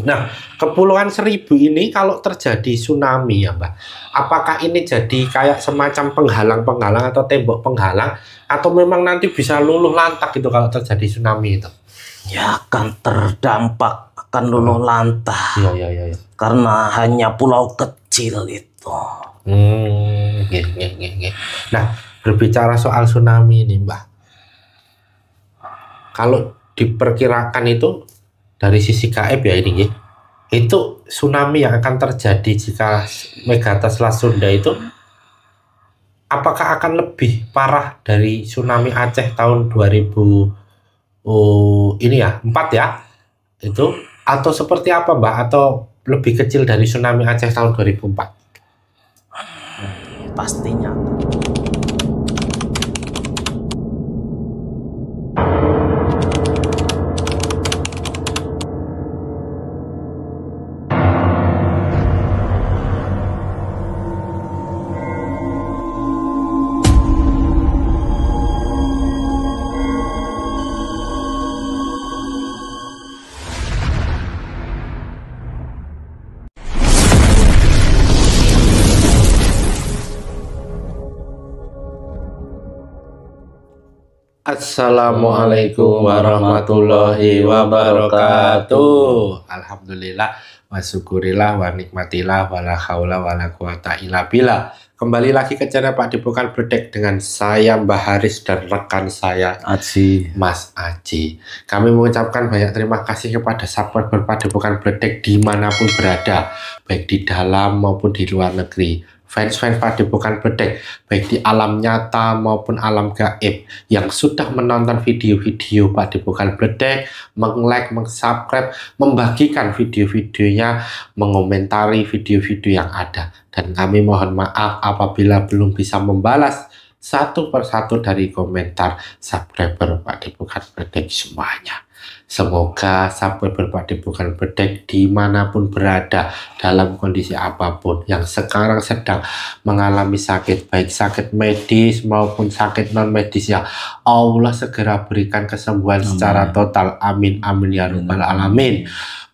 Nah, Kepulauan Seribu ini kalau terjadi tsunami ya Mbak, apakah ini jadi kayak semacam penghalang-penghalang atau tembok penghalang, atau memang nanti bisa luluh lantak gitu kalau terjadi tsunami itu? Ya akan terdampak, akan luluh lantak. Iya. Karena hanya pulau kecil itu. Nah, berbicara soal tsunami ini Mbak, kalau diperkirakan itu dari sisi gaib ya ini, itu tsunami yang akan terjadi jika Megata Selat Sunda itu apakah akan lebih parah dari tsunami Aceh tahun 2000 ini ya 4 ya itu, atau seperti apa Mbak, atau lebih kecil dari tsunami Aceh tahun 2004? Pastinya. Assalamualaikum warahmatullahi wabarakatuh. Alhamdulillah wa syukurillah wa nikmatillah wa la haula wa la quwata illa billah. Kembali lagi ke channel Pak Depokan Bledek dengan saya Mbah Haris dan rekan saya Aji, Mas Aji. Kami mengucapkan banyak terima kasih kepada subscriber Pak Depokan Bledek dimanapun berada, baik di dalam maupun di luar negeri. Fans-fans Pak Depokan Bledek, baik di alam nyata maupun alam gaib, yang sudah menonton video-video Pak Depokan Bledek, meng-like, meng-subscribe, membagikan video-videonya, mengomentari video-video yang ada. Dan kami mohon maaf apabila belum bisa membalas satu persatu dari komentar subscriber Pak Depokan Bledek semuanya. Semoga subscriber Pak Depokan Bledek dimanapun berada, dalam kondisi apapun, yang sekarang sedang mengalami sakit, baik sakit medis maupun sakit non medis, ya Allah segera berikan kesembuhan secara total. Amin amin ya rabbal alamin.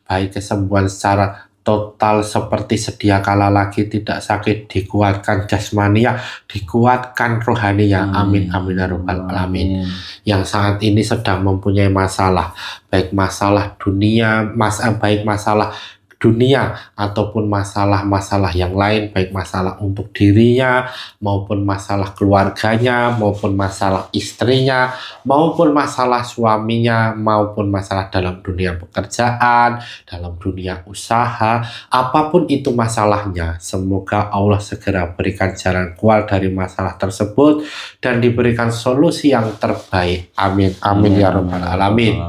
Baik kesembuhan secara total seperti sedia kala lagi, tidak sakit, dikuatkan jasmania, dikuatkan rohania. Amin amin ya rabbal alamin. Yang saat ini sedang mempunyai masalah, baik masalah dunia, baik masalah dunia ataupun masalah-masalah yang lain, baik masalah untuk dirinya maupun masalah keluarganya maupun masalah istrinya maupun masalah suaminya maupun masalah dalam dunia pekerjaan, dalam dunia usaha, apapun itu masalahnya, semoga Allah segera berikan jalan keluar dari masalah tersebut dan diberikan solusi yang terbaik. Amin amin ya rabbal alamin.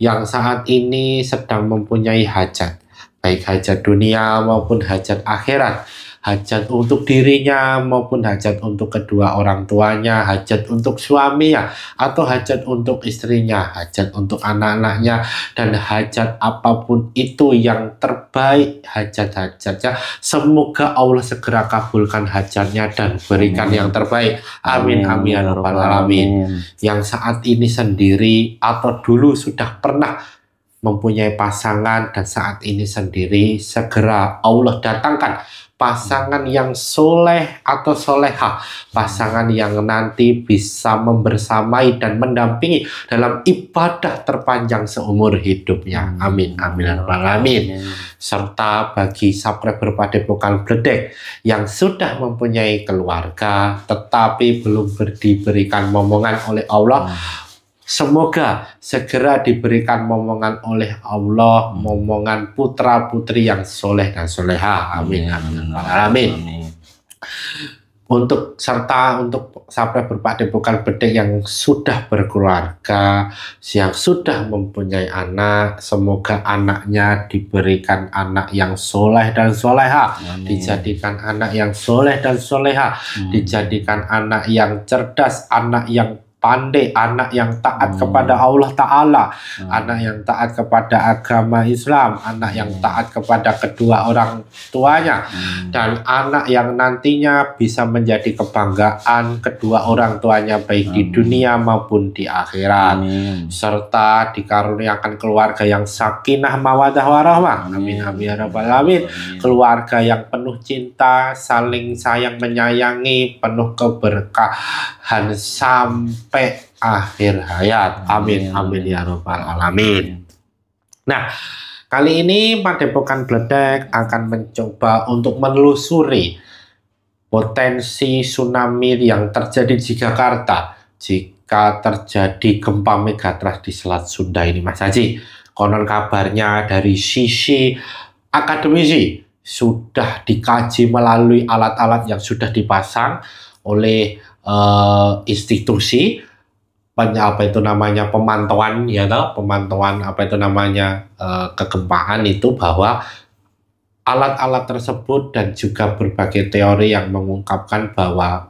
Yang saat ini sedang mempunyai hajat, baik hajat dunia maupun hajat akhirat, hajat untuk dirinya maupun hajat untuk kedua orang tuanya, hajat untuk suaminya atau hajat untuk istrinya, hajat untuk anak-anaknya, dan hajat apapun itu yang terbaik hajat-hajatnya, semoga Allah segera kabulkan hajatnya dan berikan yang terbaik. Amin amin ya rabbal alamin. Yang saat ini sendiri atau dulu sudah pernah mempunyai pasangan dan saat ini sendiri, segera Allah datangkan pasangan yang soleh atau soleha, pasangan yang nanti bisa membersamai dan mendampingi dalam ibadah terpanjang seumur hidupnya. Amin amin ya rabbal alamin. Serta bagi subscriber Pak Depokan Bledek yang sudah mempunyai keluarga tetapi belum diberikan momongan oleh Allah, semoga segera diberikan momongan oleh Allah, momongan putra putri yang soleh dan soleha. Amin amin. Untuk subscriber Pak Depokan Bledek yang sudah berkeluarga, yang sudah mempunyai anak, semoga anaknya diberikan anak yang soleh dan soleha, dijadikan anak yang soleh dan soleha, dijadikan anak yang cerdas, anak yang pandai, anak yang taat kepada Allah Ta'ala, anak yang taat kepada agama Islam, anak yang taat kepada kedua orang tuanya, dan anak yang nantinya bisa menjadi kebanggaan kedua orang tuanya baik di dunia maupun di akhirat, serta dikaruniakan keluarga yang sakinah mawadah warahmah. Amin amin ya rabbal alamin. Keluarga yang penuh cinta, saling sayang menyayangi, penuh keberkahan sampai akhir hayat. Amin amin ya rabbal alamin. Nah, kali ini Padepokan Bledek akan mencoba untuk menelusuri potensi tsunami yang terjadi di Jakarta jika terjadi gempa megatrust di Selat Sunda ini, Mas Haji. Konon kabarnya dari sisi akademisi sudah dikaji melalui alat-alat yang sudah dipasang oleh institusi pemantauan ya pemantauan kegempaan itu, bahwa alat-alat tersebut dan juga berbagai teori yang mengungkapkan bahwa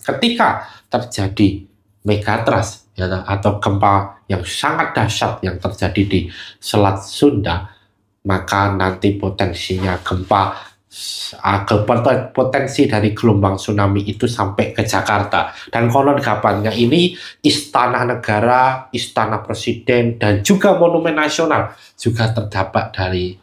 ketika terjadi megatrust ya, atau gempa yang sangat dahsyat yang terjadi di Selat Sunda, maka nanti potensinya potensi dari gelombang tsunami itu sampai ke Jakarta. Dan konon kabarnya ini istana negara, istana presiden, dan juga monumen nasional juga terdampak dari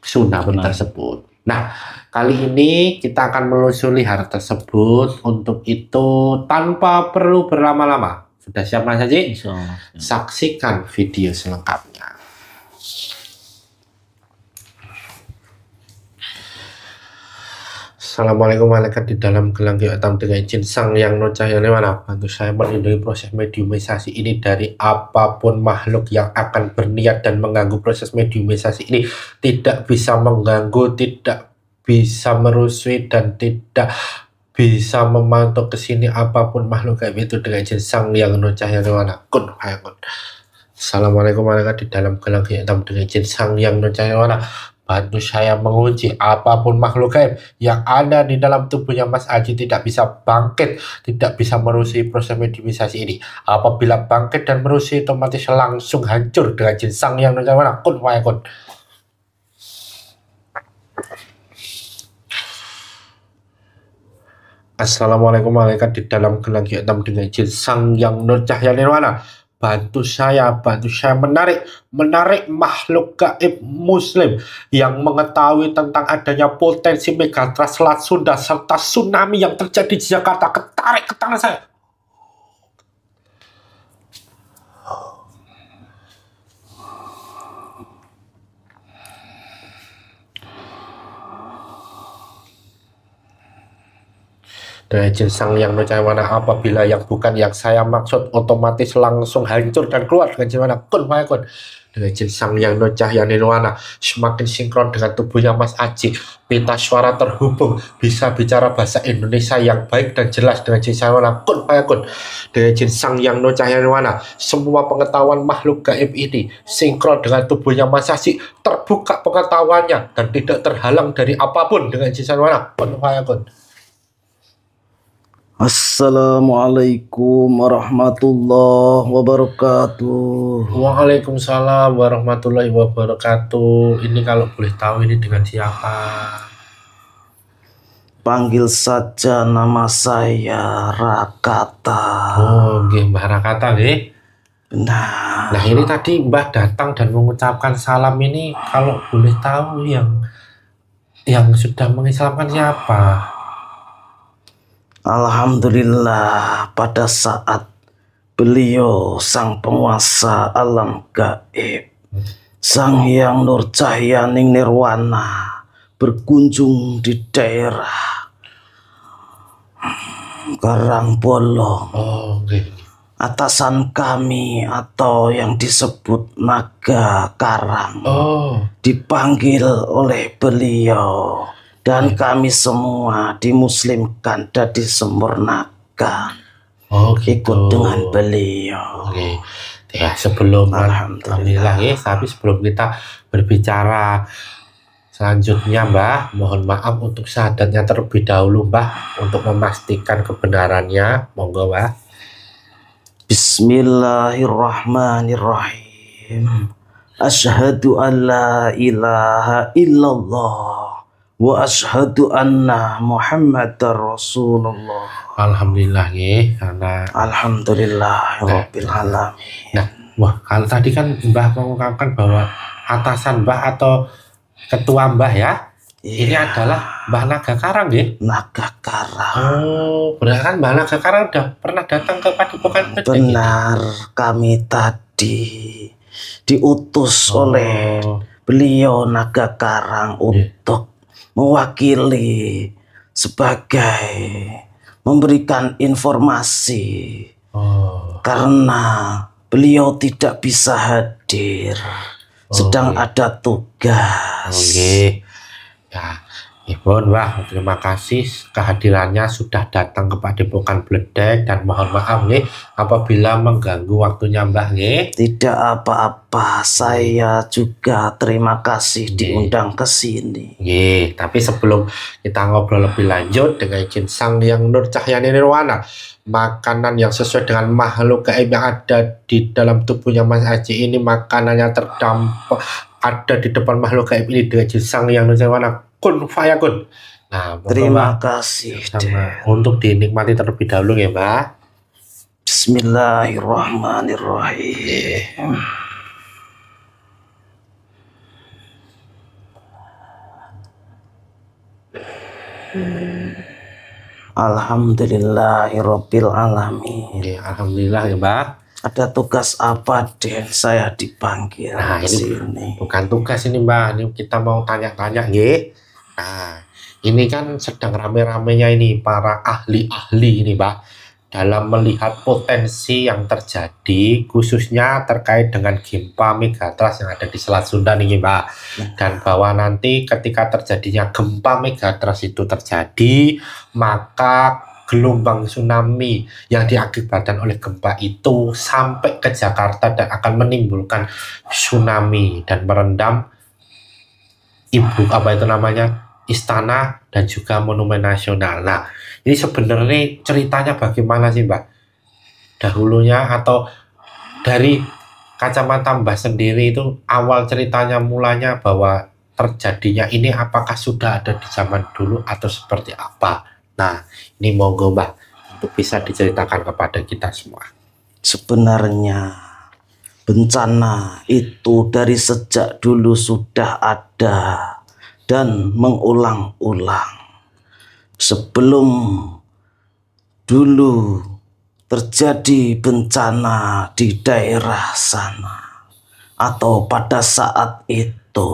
tsunami tersebut. Nah, kali ini kita akan menelusuri hal tersebut. Untuk itu tanpa perlu berlama-lama, sudah siap Mas Haji? Saksikan video selengkapnya. Assalamualaikum malaikat di dalam gelang hitam dengan izin Sang Yang Nur Cahya Nirwana, bantu saya melindungi proses mediumisasi ini dari apapun makhluk yang akan berniat dan mengganggu proses mediumisasi ini. Tidak bisa mengganggu, tidak bisa merusui, dan tidak bisa memantau ke sini apapun makhluk gaib itu dengan izin Sang Yang Nur Cahya Nirwana. Kun hayakun. Assalamualaikum malaikat di dalam gelang hitam dengan izin Sang Yang Nur Cahya Nirwana, bantu saya mengunci apapun makhluk gaib yang ada di dalam tubuhnya Mas Haji tidak bisa bangkit, tidak bisa merusui proses mediumisasi ini. Apabila bangkit dan merusui, otomatis langsung hancur dengan izin Sang Yang Nur Cahya Nirwana. Kun fayakun. Assalamualaikum malaikat di dalam gelang hitam dengan izin Sang Yang Nur Cahya Nirwana, bantu saya menarik makhluk gaib muslim yang mengetahui tentang adanya potensi megatrust Selat Sunda serta tsunami yang terjadi di Jakarta. Ketarik ke tangan saya. Dengan izin Sang Yang Nur Cahya Nirwana, apabila yang bukan yang saya maksud otomatis langsung hancur dan keluar dengan izin mana kun fayakun. Dengan izin Sang Yang Nur Cahya Nirwana, semakin sinkron dengan tubuhnya Mas Haji, pita suara terhubung, bisa bicara bahasa Indonesia yang baik dan jelas dengan izin Sang Yang kun fayakun. Dengan izin Sang Yang Nur Cahya Nirwana, semua pengetahuan makhluk gaib ini sinkron dengan tubuhnya Mas Haji, terbuka pengetahuannya dan tidak terhalang dari apapun dengan izin Sang Yang kun fayakun. Assalamualaikum warahmatullahi wabarakatuh. Waalaikumsalam warahmatullahi wabarakatuh. Ini kalau boleh tahu ini dengan siapa? Panggil saja nama saya Rakata. Oh, nggih Mbah Rakata nggih. Nah, ini tadi Mbah datang dan mengucapkan salam ini, kalau boleh tahu yang sudah mengislamkan siapa? alhamdulillah pada saat beliau sang penguasa alam gaib, Sang Yang Nur Cahya Nirwana berkunjung di daerah Karangbolong. Oh, okay. Atasan kami atau yang disebut Naga Karang dipanggil oleh beliau. Dan kami semua dimuslimkan dan disempurnakan. Ikut dengan beliau. Oke. Ya, sebelum alhamdulillah ya, tapi sebelum kita berbicara selanjutnya Mbah, mohon maaf untuk syahadatnya terlebih dahulu Mbah, untuk memastikan kebenarannya. Monggo Mbah. Bismillahirrahmanirrahim. Asyhadu an la ilaha illallah wa asyhadu anna Muhammadar Rasulullah. Alhamdulillah nggih, karena Alhamdulillahirabbil alamin. nah, wah kalau tadi kan Mbah mengungkapkan bahwa atasan Mbah atau ketua Mbah ya, ini adalah Mbah Naga Karang nggih. Naga Karang. Oh, berarti kan Mbah Naga Karang udah pernah datang ke Padepokan Bledek. Benar, kami tadi diutus oleh beliau Naga Karang untuk mewakili sebagai memberikan informasi karena beliau tidak bisa hadir, sedang ada tugas. Oke. Ya, Ibu Mbah, terima kasih kehadirannya sudah datang ke Padepokan Bledek dan mohon maaf nih apabila mengganggu waktunya Mbah nggih. Tidak apa-apa, saya juga terima kasih diundang ke sini. Nggih, tapi sebelum kita ngobrol lebih lanjut dengan izin Sang Hyang Nur Cahyani Nirwana, makanan yang sesuai dengan makhluk gaib yang ada di dalam tubuhnya Mas Aji ini makanannya terdampak ada di depan makhluk gaib ini dengan izin Sang Hyang Nur Cahyani kun fayakun. Nah, terima kasih sama untuk dinikmati terlebih dahulu ya, Mbak. Bismillahirrahmanirrahim. Alhamdulillahirabbil alamin. Alhamdulillah ya, Mbak. Ada tugas apa, Den? Saya dipanggil nah, ini bukan tugas ini, Mbak. Ini kita mau tanya-tanya, nggih. Nah, ini kan sedang rame-ramenya ini para ahli-ahli ini, Mbak, dalam melihat potensi yang terjadi khususnya terkait dengan gempa megatrust yang ada di Selat Sunda nih, Mbak. Dan bahwa nanti ketika terjadinya gempa megatrust itu terjadi, maka gelombang tsunami yang diakibatkan oleh gempa itu sampai ke Jakarta dan akan menimbulkan tsunami dan merendam istana dan juga monumen nasional. Nah, ini sebenarnya ceritanya bagaimana sih, Mbak? Dahulunya atau dari kacamata Mbak sendiri itu awal ceritanya mulanya bahwa terjadinya ini apakah sudah ada di zaman dulu atau seperti apa? Nah, ini monggo Mbak untuk bisa diceritakan kepada kita semua. Sebenarnya bencana itu dari sejak dulu sudah ada dan mengulang-ulang. Sebelum dulu terjadi bencana di daerah sana atau pada saat itu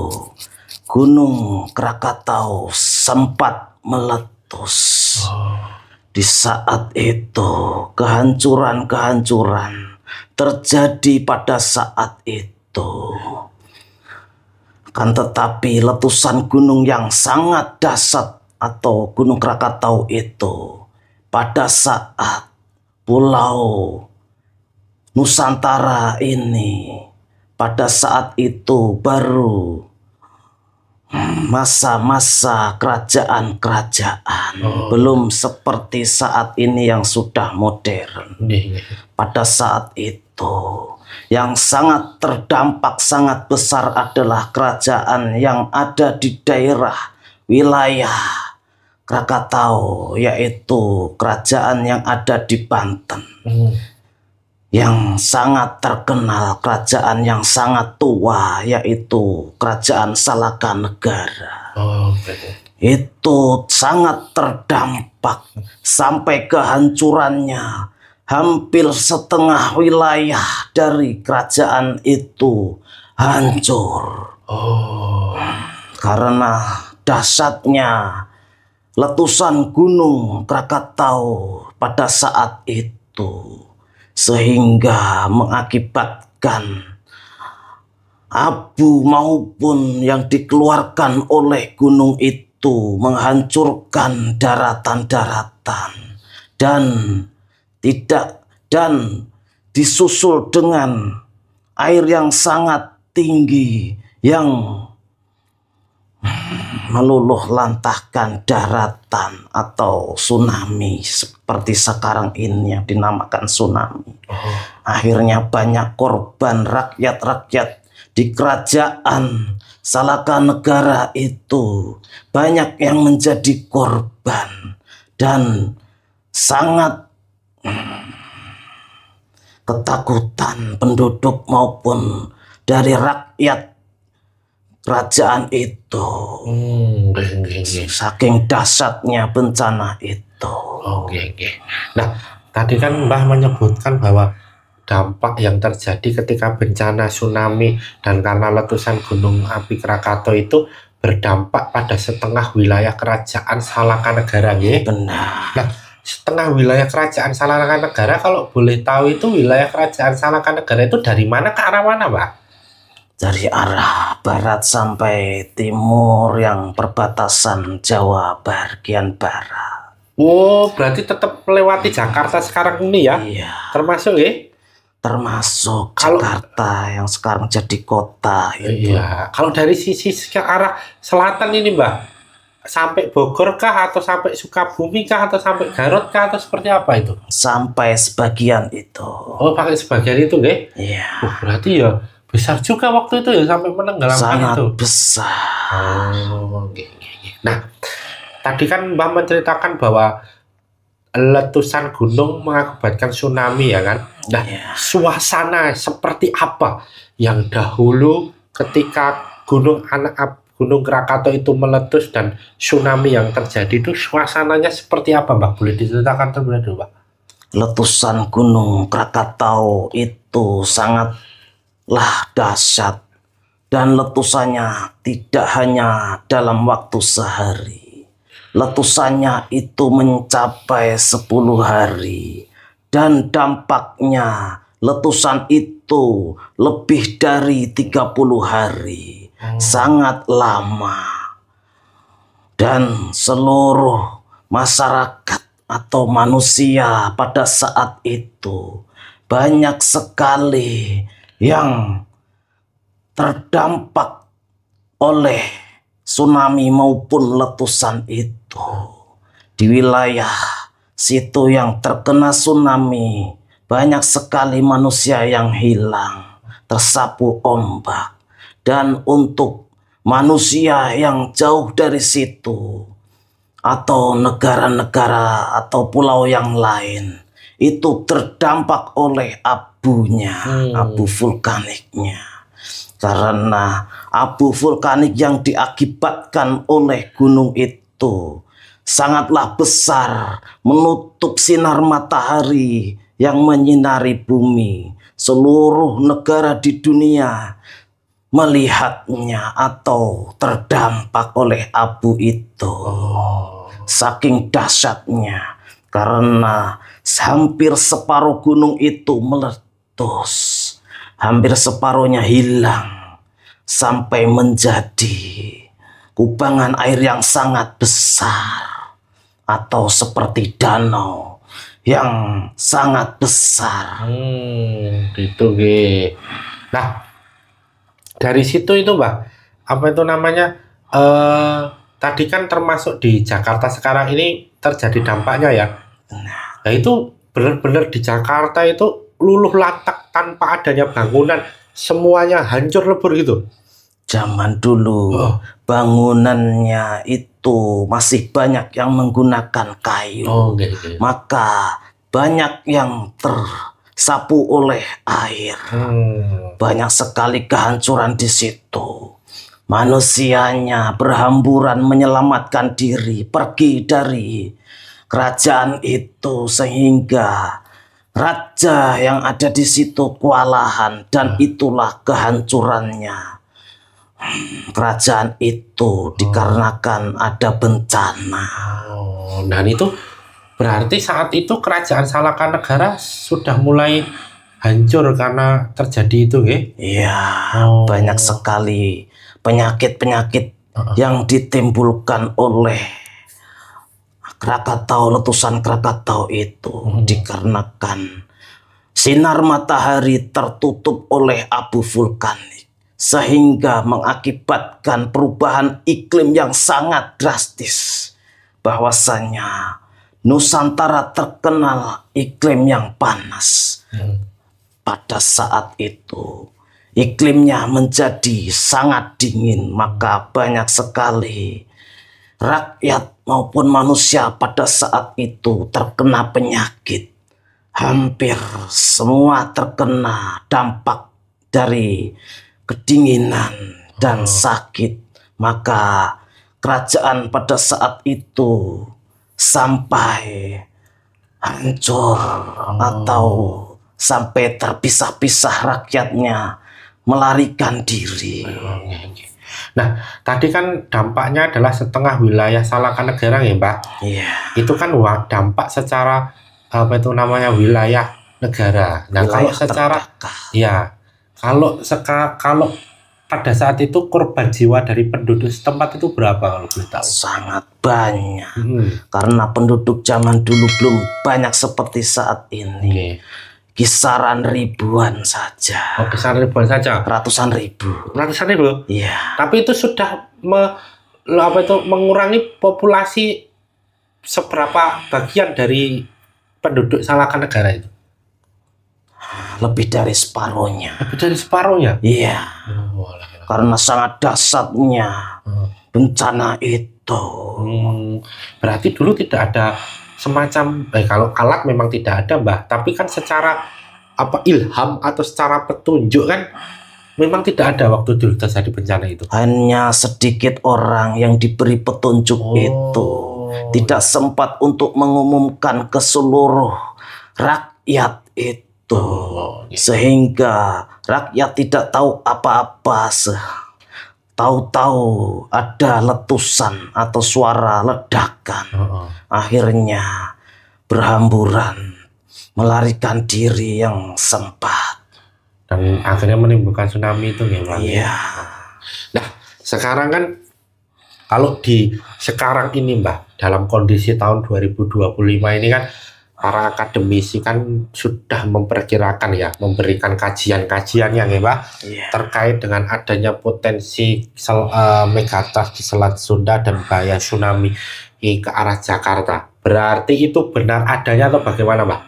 Gunung Krakatau sempat meletus. Di saat itu kehancuran-kehancuran terjadi pada saat itu. Kan tetapi letusan gunung yang sangat dahsyat atau Gunung Krakatau itu pada saat pulau Nusantara ini pada saat itu baru masa-masa kerajaan-kerajaan, belum seperti saat ini yang sudah modern. Pada saat itu yang sangat terdampak sangat besar adalah kerajaan yang ada di daerah wilayah Krakatau, yaitu kerajaan yang ada di Banten. Yang sangat terkenal, kerajaan yang sangat tua, yaitu kerajaan Salakanegara. Itu sangat terdampak sampai kehancurannya. Hampir setengah wilayah dari kerajaan itu hancur. Karena dahsyatnya letusan Gunung Krakatau pada saat itu, sehingga mengakibatkan abu maupun yang dikeluarkan oleh gunung itu menghancurkan daratan-daratan dan disusul dengan air yang sangat tinggi yang meluluh lantahkan daratan atau tsunami seperti sekarang ini yang dinamakan tsunami. Akhirnya banyak korban rakyat-rakyat di kerajaan Salaka Negara itu, banyak yang menjadi korban dan sangat ketakutan penduduk maupun dari rakyat kerajaan itu. Saking dahsyatnya bencana itu. Nah, tadi kan Mbah menyebutkan bahwa dampak yang terjadi ketika bencana tsunami dan karena letusan gunung api Krakatau itu berdampak pada setengah wilayah kerajaan Salaka Negara, nggih? Benar. Nah, setengah wilayah kerajaan Salaka Negara, kalau boleh tahu itu wilayah kerajaan Salaka Negara itu dari mana ke arah mana, Mbak? Dari arah barat sampai timur yang perbatasan Jawa bagian barat. Oh, berarti tetap melewati Jakarta sekarang ini ya? Iya. Termasuk ya? Termasuk Jakarta yang sekarang jadi kota itu. Iya. Kalau dari sisi ke arah selatan ini, Mbak, sampai Bogor kah atau sampai Sukabumi kah atau sampai Garut kah atau seperti apa itu? Sampai sebagian itu. Oh, pakai sebagian itu, nggih? Iya. Oh, berarti ya besar juga waktu itu ya sampai menenggelamkan Sangat itu. besar. Oh, nah, tadi kan Mbak menceritakan bahwa letusan gunung mengakibatkan tsunami ya kan? Nah, suasana seperti apa yang dahulu ketika Gunung Krakatau itu meletus dan tsunami yang terjadi itu suasananya seperti apa, Mbak? Boleh diceritakan terlebih dahulu, Mbak? Letusan Gunung Krakatau itu sangatlah dahsyat dan letusannya tidak hanya dalam waktu sehari. Letusannya itu mencapai 10 hari dan dampaknya letusan itu lebih dari 30 hari. Sangat lama. Dan seluruh masyarakat atau manusia pada saat itu banyak sekali yang terdampak oleh tsunami maupun letusan itu. Di wilayah situ yang terkena tsunami, banyak sekali manusia yang hilang, tersapu ombak. Dan untuk manusia yang jauh dari situ, atau negara-negara atau pulau yang lain, itu terdampak oleh abunya, abu vulkaniknya. Karena abu vulkanik yang diakibatkan oleh gunung itu sangatlah besar, menutup sinar matahari yang menyinari bumi. Seluruh negara di dunia melihatnya atau terdampak oleh abu itu. Saking dahsyatnya, karena hampir separuh gunung itu meletus, hampir separuhnya hilang, sampai menjadi kubangan air yang sangat besar atau seperti danau yang sangat besar. Gitu, Ge. Nah, dari situ itu, Mbak, apa itu namanya? Tadi kan termasuk di Jakarta sekarang ini terjadi dampaknya ya. Nah, itu benar-benar di Jakarta itu luluh lantak tanpa adanya bangunan, semuanya hancur lebur gitu. Zaman dulu bangunannya itu masih banyak yang menggunakan kayu. Maka banyak yang tersapu oleh air. Banyak sekali kehancuran di situ. Manusianya berhamburan menyelamatkan diri, pergi dari kerajaan itu, sehingga raja yang ada di situ kewalahan, dan itulah kehancurannya kerajaan itu dikarenakan ada bencana. Dan itu berarti saat itu kerajaan Salaka Negara sudah mulai hancur karena terjadi itu, nggih? Iya, banyak sekali penyakit-penyakit yang ditimbulkan oleh Krakatau, letusan Krakatau itu dikarenakan sinar matahari tertutup oleh abu vulkanik, sehingga mengakibatkan perubahan iklim yang sangat drastis. Bahwasanya Nusantara terkenal iklim yang panas. Pada saat itu iklimnya menjadi sangat dingin, maka banyak sekali rakyat maupun manusia pada saat itu terkena penyakit. Hampir semua terkena dampak dari kedinginan dan sakit. Maka kerajaan pada saat itu sampai hancur atau sampai terpisah-pisah rakyatnya melarikan diri. Nah, tadi kan dampaknya adalah setengah wilayah Salakanegara ya, Mbak? Iya. Itu kan dampak secara wilayah negara. Nah, Wilayah kalau secara terdekah. ya, kalau pada saat itu korban jiwa dari penduduk setempat itu berapa kalau boleh tahu? Sangat banyak. Karena penduduk zaman dulu belum banyak seperti saat ini. Kisaran ribuan saja. Oh, kisaran ribuan saja. Ratusan ribu. Ratusan ribu? Iya. Tapi itu sudah mengurangi populasi seberapa bagian dari penduduk Salakanegara itu? Lebih dari separuhnya. Lebih dari separuhnya? Iya. Karena sangat dahsyatnya bencana itu. Berarti dulu tidak ada semacam kalau alat memang tidak ada, Mbah, tapi kan secara ilham atau secara petunjuk kan memang tidak ada waktu dulu terjadi bencana itu. Hanya sedikit orang yang diberi petunjuk itu, tidak sempat untuk mengumumkan ke seluruh rakyat itu. Sehingga rakyat tidak tahu apa-apa. Tahu-tahu ada letusan atau suara ledakan. Akhirnya berhamburan melarikan diri yang sempat. Dan akhirnya menimbulkan tsunami itu ya, Bang? Iya. Nah, sekarang kan kalau sekarang ini, Mbak, dalam kondisi tahun 2025 ini kan para akademisi kan sudah memperkirakan ya, memberikan kajian-kajian yang ya, Mbak, terkait dengan adanya potensi megatrust di Selat Sunda dan bahaya tsunami ke arah Jakarta. Berarti itu benar adanya atau bagaimana, Mbak?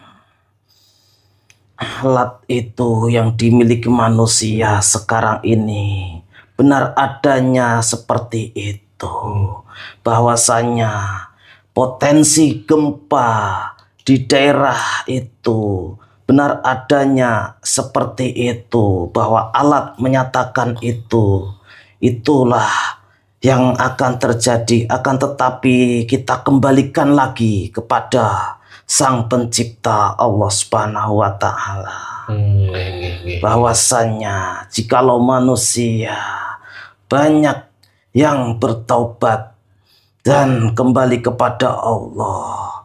Alat itu yang dimiliki manusia sekarang ini benar adanya seperti itu. Bahwasanya potensi gempa di daerah itu benar adanya seperti itu, bahwa alat menyatakan itulah yang akan terjadi. Akan tetapi kita kembalikan lagi kepada Sang Pencipta Allah Subhanahu wa Ta'ala. Bahwasanya jikalau manusia banyak yang bertaubat dan kembali kepada Allah,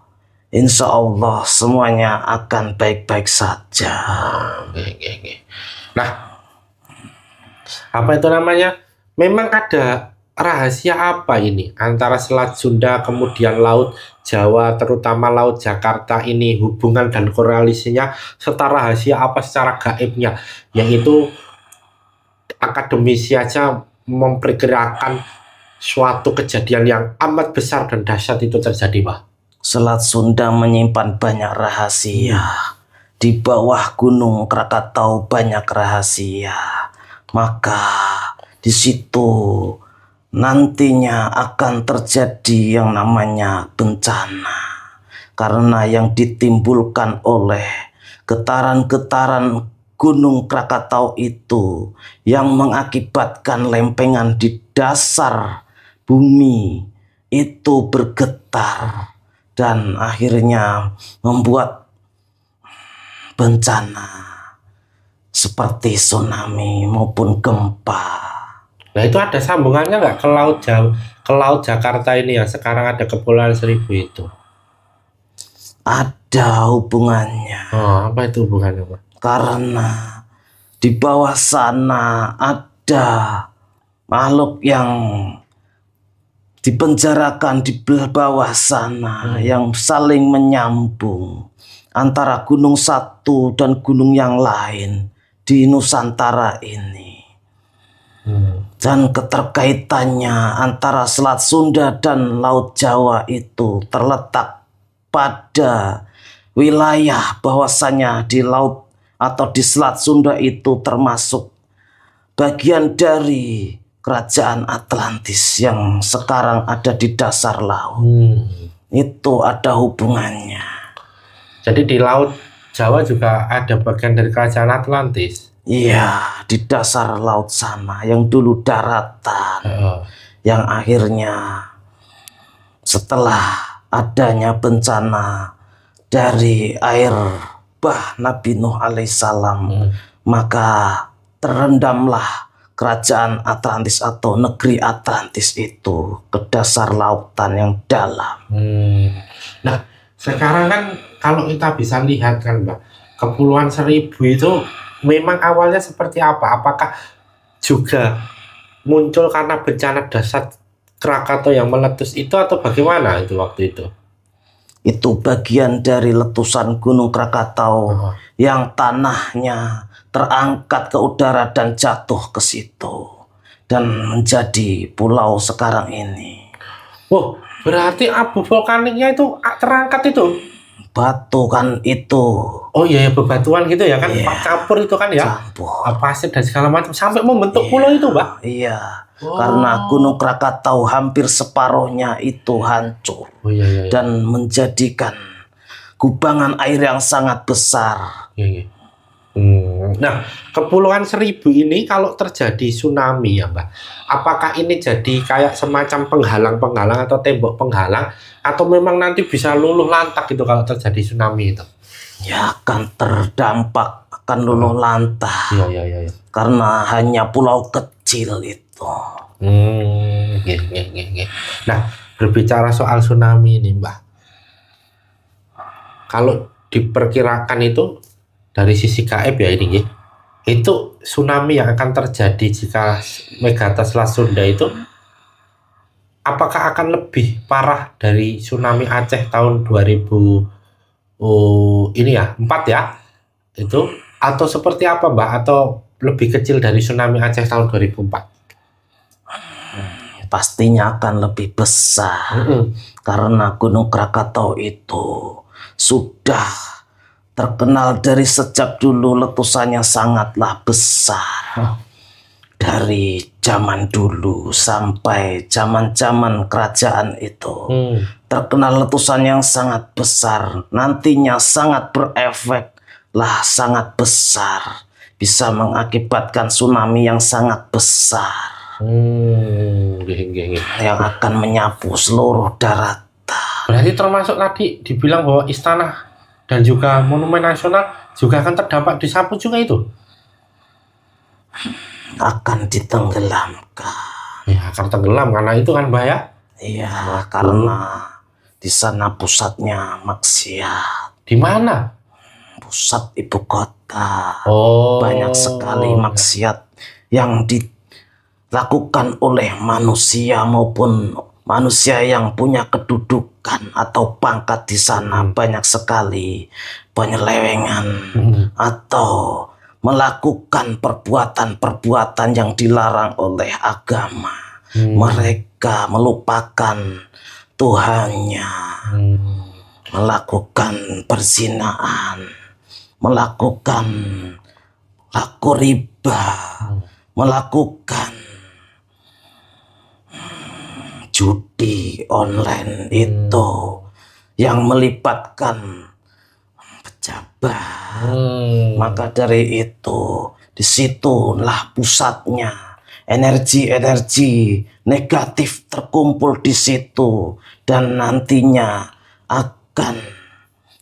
insya Allah semuanya akan baik-baik saja. Nah, apa itu namanya? Memang ada rahasia apa ini antara Selat Sunda kemudian Laut Jawa, terutama Laut Jakarta ini, hubungan dan korelasinya, serta rahasia apa secara gaibnya, yaitu akademisi aja memperkirakan suatu kejadian yang amat besar dan dahsyat itu terjadi, Pak. Selat Sunda menyimpan banyak rahasia. Di bawah Gunung Krakatau banyak rahasia. Maka di situ nantinya akan terjadi yang namanya bencana. Karena yang ditimbulkan oleh getaran-getaran Gunung Krakatau itu yang mengakibatkan lempengan di dasar bumi itu bergetar dan akhirnya membuat bencana seperti tsunami maupun gempa. Nah, itu ada sambungannya nggak ke Laut Jakarta ini yang sekarang ada Kepulauan Seribu itu? Ada hubungannya. Oh, apa itu hubungannya, Pak? Karena di bawah sana ada makhluk yang dipenjarakan di bawah sana yang saling menyambung antara gunung satu dan gunung yang lain di Nusantara ini. Dan keterkaitannya antara Selat Sunda dan Laut Jawa itu terletak pada wilayah bahwasanya di laut atau di Selat Sunda itu termasuk bagian dari kerajaan Atlantis yang sekarang ada di dasar laut. Itu ada hubungannya. Jadi di Laut Jawa juga ada bagian dari kerajaan Atlantis. Iya, di dasar laut sana yang dulu daratan, yang akhirnya setelah adanya bencana dari air bah Nabi Nuh alaihissalam, maka terendamlah kerajaan Atlantis atau negeri Atlantis itu ke dasar lautan yang dalam. Nah, sekarang kan kalau kita bisa lihat kan Mbak, Kepulauan Seribu itu memang awalnya seperti apa? Apakah juga muncul karena bencana dasar Krakatau yang meletus itu atau bagaimana itu waktu itu? Itu bagian dari letusan Gunung Krakatau yang tanahnya terangkat ke udara dan jatuh ke situ dan menjadi pulau sekarang ini. Oh, berarti abu vulkaniknya itu terangkat itu? Batu kan itu. Oh iya, bebatuan gitu ya kan, Iya, campur itu kan ya, campur. pasir dan segala macam sampai membentuk pulau itu, Mbak. Iya, karena Gunung Krakatau hampir separuhnya itu hancur dan menjadikan kubangan air yang sangat besar. Nah, Kepulauan Seribu ini kalau terjadi tsunami ya Mbak, apakah ini jadi kayak semacam penghalang-penghalang atau tembok penghalang, atau memang nanti bisa luluh lantak gitu kalau terjadi tsunami itu? Ya akan terdampak, akan luluh lantak. Iya. Karena hanya pulau kecil itu. Nah, berbicara soal tsunami ini Mbak, kalau diperkirakan itu dari sisi gaib ya ini, itu tsunami yang akan terjadi jika Megata Selat Sunda itu apakah akan lebih parah dari tsunami Aceh tahun 2000 ini ya 4 ya itu, atau seperti apa Mbak, atau lebih kecil dari tsunami Aceh tahun 2004? Pastinya akan lebih besar karena Gunung Krakatau itu sudah terkenal dari sejak dulu letusannya sangatlah besar. Dari zaman dulu sampai zaman-zaman kerajaan itu terkenal letusan yang sangat besar. Nantinya sangat berefek lah, sangat besar. Bisa mengakibatkan tsunami yang sangat besar. Yang akan menyapu seluruh daratan. Berarti termasuk tadi dibilang bahwa istana dan juga Monumen Nasional juga akan terdampak disapu juga itu? Akan ditenggelamkan. Ya, akan tenggelam karena itu kan Mbak ya? Iya, karena di sana pusatnya maksiat. Di mana? Pusat ibu kota. Oh. Banyak sekali maksiat yang dilakukan oleh manusia maupun manusia yang punya kedudukan atau pangkat di sana. Banyak sekali penyelewengan atau melakukan perbuatan-perbuatan yang dilarang oleh agama. Mereka melupakan Tuhannya, melakukan perzinaan, melakukan laku riba, melakukan judi online itu yang melibatkan pejabat. Maka dari itu disitulah pusatnya energi-energi negatif terkumpul di situ dan nantinya akan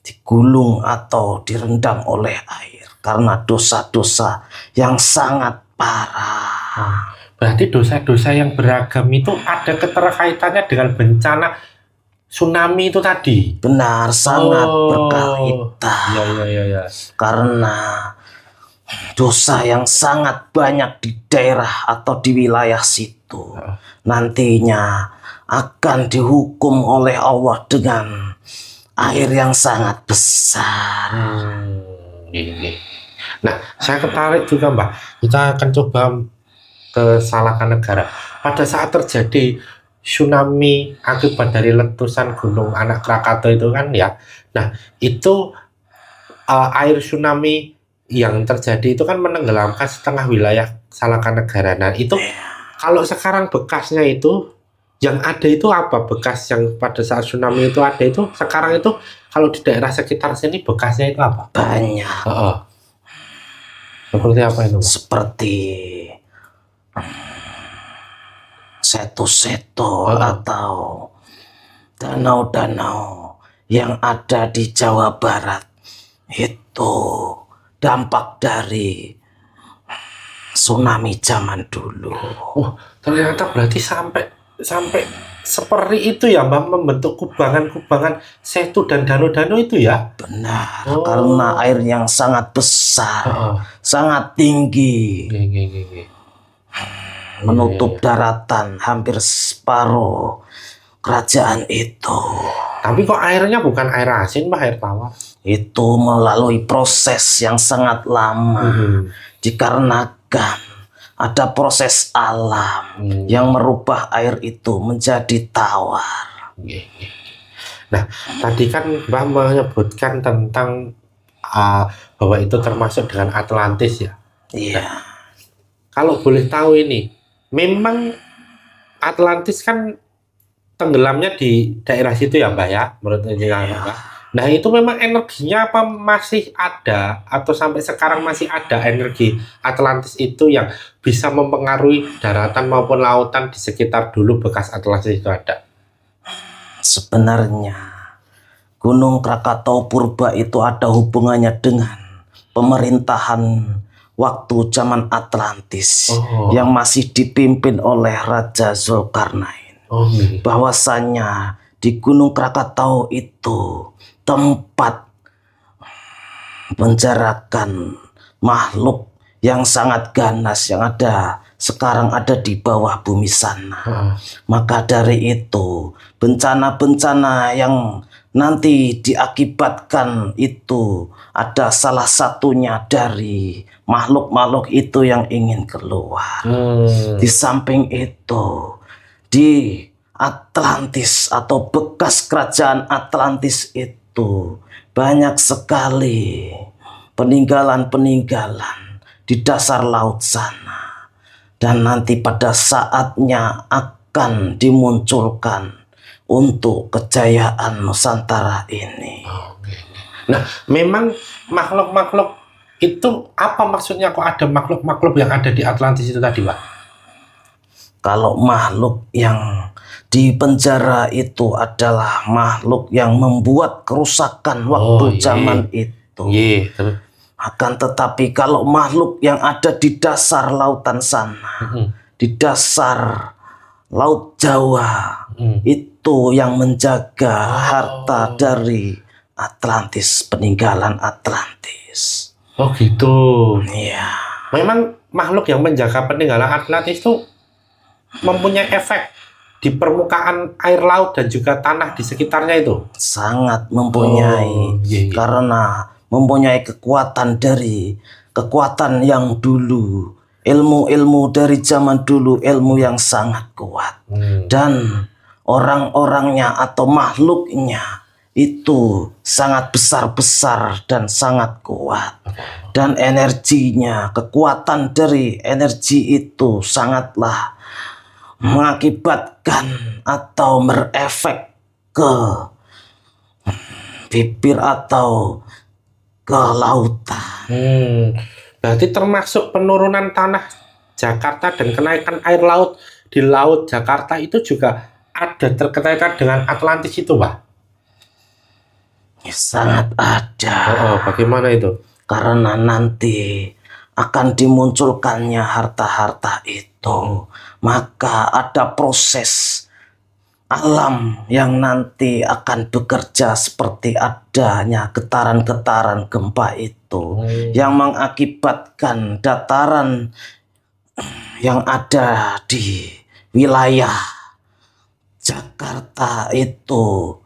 digulung atau direndam oleh air karena dosa-dosa yang sangat parah. Berarti dosa-dosa yang beragam itu ada keterkaitannya dengan bencana tsunami itu tadi? Benar, sangat berkaitan. Iya. Karena dosa yang sangat banyak di daerah atau di wilayah situ nantinya akan dihukum oleh Allah dengan air yang sangat besar. Nah, saya tertarik juga Mbak. Kita akan coba kesalahan negara. Pada saat terjadi tsunami akibat dari letusan Gunung Anak Krakatau itu kan ya. Nah, itu air tsunami yang terjadi itu kan menenggelamkan setengah wilayah Salakan Negara. Nah, itu kalau sekarang bekasnya itu yang ada itu apa? Bekas yang pada saat tsunami itu ada itu sekarang itu kalau di daerah sekitar sini bekasnya itu apa? Banyak. Seperti apa itu? Seperti seto-seto atau danau-danau yang ada di Jawa Barat itu dampak dari tsunami zaman dulu. Oh, ternyata berarti sampai seperti itu ya, Mbak, membentuk kubangan-kubangan setu dan danau-danau itu ya? Benar, karena air yang sangat besar, sangat tinggi. Menutup daratan hampir separuh kerajaan itu. Tapi kok airnya bukan air asin, Mbak, air tawar? Itu melalui proses yang sangat lama. Dikarenakan ada proses alam yang merubah air itu menjadi tawar. Nah, tadi kan Mbak menyebutkan tentang bahwa itu termasuk dengan Atlantis ya? Iya. Nah, kalau boleh tahu ini, memang Atlantis kan tenggelamnya di daerah situ ya, Mbak ya, menurut Mbak. Nah, itu memang energinya apa masih ada atau sampai sekarang masih ada energi Atlantis itu yang bisa mempengaruhi daratan maupun lautan di sekitar dulu bekas Atlantis itu ada? Sebenarnya Gunung Krakatau purba itu ada hubungannya dengan pemerintahan waktu zaman Atlantis yang masih dipimpin oleh Raja Zulkarnain. Bahwasannya di Gunung Krakatau itu tempat menjarakan makhluk yang sangat ganas yang sekarang ada di bawah bumi sana. Maka dari itu bencana-bencana yang nanti diakibatkan itu ada salah satunya dari makhluk-makhluk itu yang ingin keluar. Di samping itu di Atlantis atau bekas kerajaan Atlantis itu banyak sekali peninggalan-peninggalan di dasar laut sana, dan nanti pada saatnya akan dimunculkan untuk kejayaan Nusantara ini. Nah, memang makhluk-makhluk itu apa maksudnya? Kok ada makhluk-makhluk yang ada di Atlantis itu tadi, Pak? Kalau makhluk yang di penjara itu adalah makhluk yang membuat kerusakan waktu zaman itu. Akan tetapi kalau makhluk yang ada di dasar lautan sana, di dasar Laut Jawa, itu yang menjaga harta dari Atlantis, peninggalan Atlantis. Oh gitu. Iya. Memang makhluk yang menjaga peninggalan Atlantis itu mempunyai efek di permukaan air laut dan juga tanah di sekitarnya itu? Sangat mempunyai, karena mempunyai kekuatan yang dulu, ilmu-ilmu dari zaman dulu, ilmu yang sangat kuat. Dan orang-orangnya atau makhluknya itu sangat besar-besar dan sangat kuat. Dan energinya, kekuatan dari energi itu sangatlah mengakibatkan atau berefek ke bibir atau ke lautan. Berarti termasuk penurunan tanah Jakarta dan kenaikan air laut di laut Jakarta itu juga ada terkaitan dengan Atlantis itu, Pak? Sangat ada. Bagaimana itu? Karena nanti akan dimunculkannya harta-harta itu, maka ada proses alam yang nanti akan bekerja seperti adanya getaran-getaran gempa itu yang mengakibatkan dataran yang ada di wilayah Jakarta itu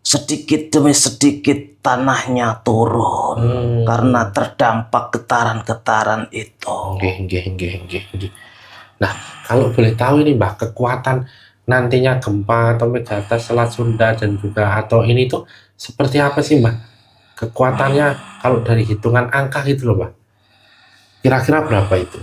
sedikit demi sedikit tanahnya turun karena terdampak getaran-getaran itu. Nah, kalau boleh tahu ini Mbah, kekuatan nantinya gempa atau megatrust Selat Sunda dan juga atau ini tuh seperti apa sih Mbah? Kekuatannya kalau dari hitungan angka gitu loh Mbah. Kira-kira berapa itu?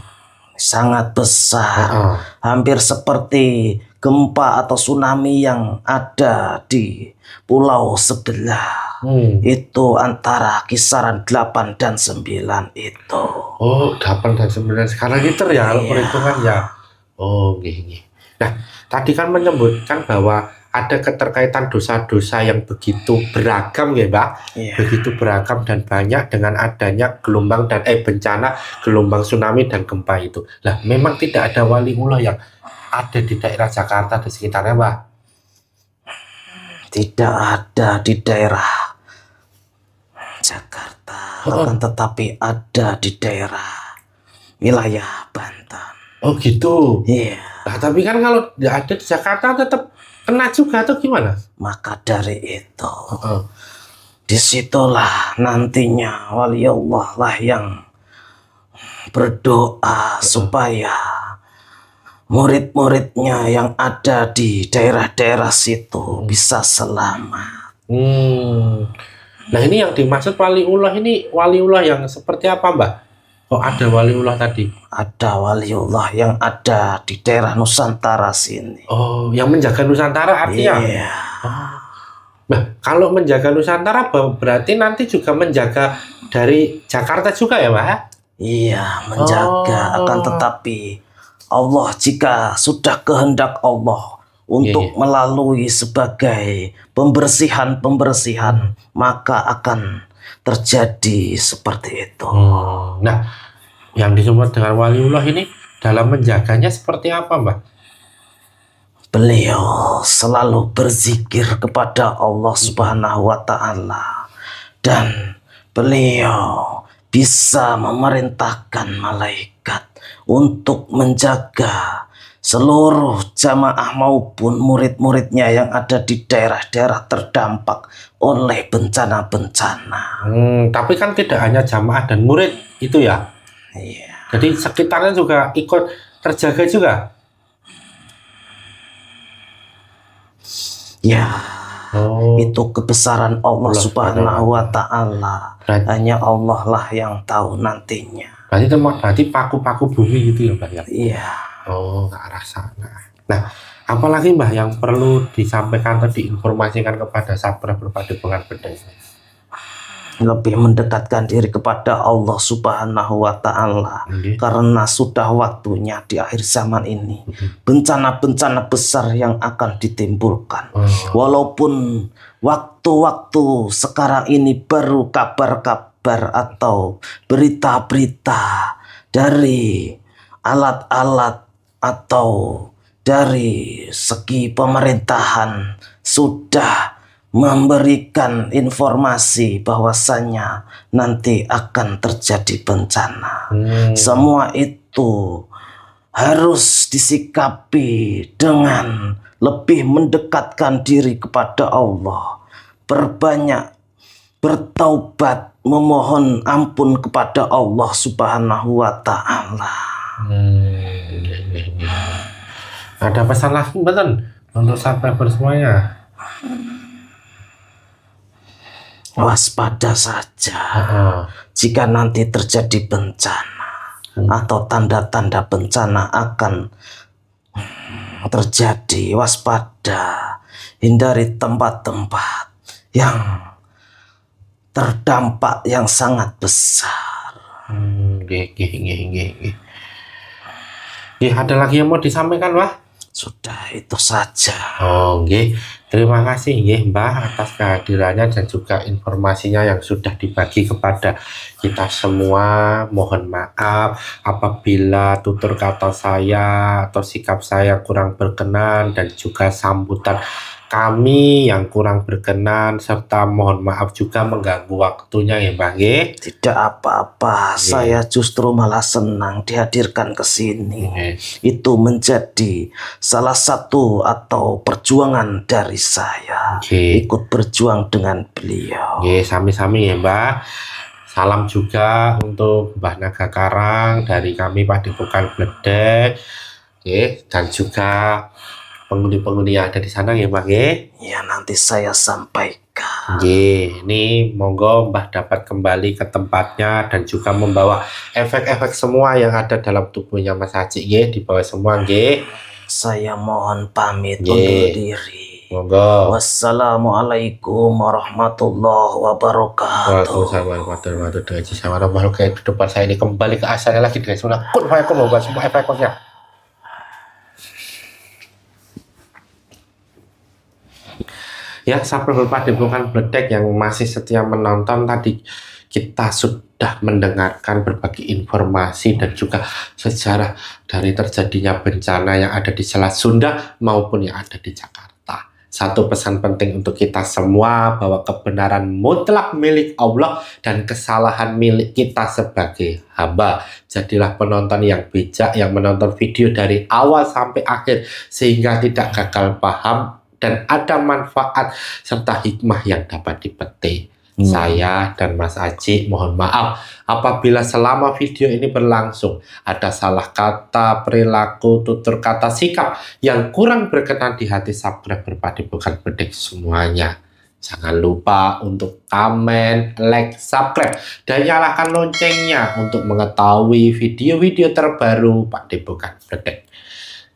Sangat besar, Heeh. hampir seperti gempa atau tsunami yang ada di pulau sebelah. Itu antara kisaran 8 dan 9 itu. Oh, 8 dan 9 skala Richter ya kalau Iya. perhitungan ya. Oh, gini. Nah, tadi kan menyebutkan bahwa ada keterkaitan dosa-dosa yang begitu beragam ya, Mbak. Iya. Begitu beragam dan banyak dengan adanya gelombang dan bencana gelombang tsunami dan gempa itu. Lah, memang tidak ada waliullah yang ada di daerah Jakarta dan sekitarnya, Mbak. Tidak ada di daerah Jakarta, akan tetapi ada di daerah wilayah Banten. Oh gitu. Iya. Nah, tapi kan kalau tidak ada di Jakarta tetap kena juga atau gimana? Maka dari itu, disitulah nantinya wali Allah lah yang berdoa supaya murid-muridnya yang ada di daerah-daerah situ bisa selamat. Nah, ini yang dimaksud waliullah ini waliullah yang seperti apa, Mbak? Kok ada waliullah tadi? Ada waliullah yang ada di daerah Nusantara sini. Oh, yang menjaga Nusantara artinya? Iya. Nah, kalau menjaga Nusantara berarti nanti juga menjaga dari Jakarta juga ya, Mbak? Iya, menjaga. Akan tetapi Allah jika sudah kehendak Allah untuk melalui sebagai pembersihan-pembersihan, maka akan terjadi seperti itu. Nah, yang disebut dengan waliullah ini dalam menjaganya seperti apa, Mbak? Beliau selalu berzikir kepada Allah Subhanahu wa Ta'ala, dan beliau bisa memerintahkan malaikat untuk menjaga seluruh jamaah maupun murid-muridnya yang ada di daerah-daerah terdampak oleh bencana-bencana. Tapi kan tidak hanya jamaah dan murid itu ya. Iya. Jadi sekitarnya juga ikut terjaga juga. Ya, itu kebesaran Allah Subhanahu wa Ta'ala. Hanya Allah lah yang tahu nantinya. Berarti paku-paku bumi gitu ya, Mbak ya? Iya. Oh, ke arah sana. Nah, apalagi Mbah yang perlu disampaikan atau diinformasikan kepada sahabat berpadepokan Bedeng? Lebih mendekatkan diri kepada Allah Subhanahu wa Ta'ala, karena sudah waktunya di akhir zaman ini bencana-bencana besar yang akan ditimbulkan. Walaupun waktu-waktu sekarang ini baru kabar-kabar atau berita-berita dari alat-alat atau dari segi pemerintahan sudah memberikan informasi bahwasannya nanti akan terjadi bencana. Semua itu harus disikapi dengan lebih mendekatkan diri kepada Allah, perbanyak bertaubat, memohon ampun kepada Allah Subhanahu wa Ta'ala. Ada pesan lagi betul untuk subscriber semuanya? Waspada saja jika nanti terjadi bencana atau tanda-tanda bencana akan terjadi. Waspada, hindari tempat-tempat yang terdampak yang sangat besar. Ada lagi yang mau disampaikan, Mbah? Sudah itu saja. Terima kasih Mbah atas kehadirannya dan juga informasinya yang sudah dibagi kepada kita semua. Mohon maaf apabila tutur kata saya atau sikap saya kurang berkenan dan juga sambutan kami yang kurang berkenan, serta mohon maaf juga mengganggu waktunya ya Mbah. Tidak apa-apa, saya justru malah senang dihadirkan ke sini. Itu menjadi salah satu atau perjuangan dari saya, ikut berjuang dengan beliau. Sami-sami ya Mbah. Salam juga untuk Mbah Naga Karang dari kami Padepokan Bledek. Dan juga penghuni-penghuni yang ada di sana ya Mbah nggih. Ya nanti saya sampaikan. Ini monggo Mbah dapat kembali ke tempatnya dan juga membawa efek-efek semua yang ada dalam tubuhnya Mas Haji dibawa semua nggih. Saya mohon pamit undur diri. Monggo. Wassalamualaikum warahmatullahi wabarakatuh. Waalaikumsalam warahmatullahi wabarakatuh. Di depan saya ini kembali ke asalnya lagi guys. Sudah kun fayakun membuat semua efek-efeknya. Ya, sahabat berpadepokan Bledek yang masih setia menonton, tadi kita sudah mendengarkan berbagai informasi dan juga sejarah dari terjadinya bencana yang ada di Selat Sunda maupun yang ada di Jakarta. Satu pesan penting untuk kita semua bahwa kebenaran mutlak milik Allah dan kesalahan milik kita sebagai hamba. Jadilah penonton yang bijak yang menonton video dari awal sampai akhir sehingga tidak gagal paham dan ada manfaat serta hikmah yang dapat dipetik. Saya dan Mas Aji mohon maaf apabila selama video ini berlangsung ada salah kata, perilaku, tutur kata, sikap yang kurang berkenan di hati subscriber Padepokan Bledek semuanya. Jangan lupa untuk komen, like, subscribe, dan nyalakan loncengnya untuk mengetahui video-video terbaru Padepokan Bledek.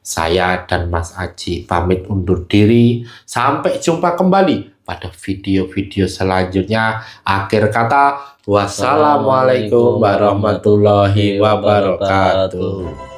Saya dan Mas Aji pamit undur diri. Sampai jumpa kembali pada video-video selanjutnya. Akhir kata, wassalamualaikum warahmatullahi wabarakatuh.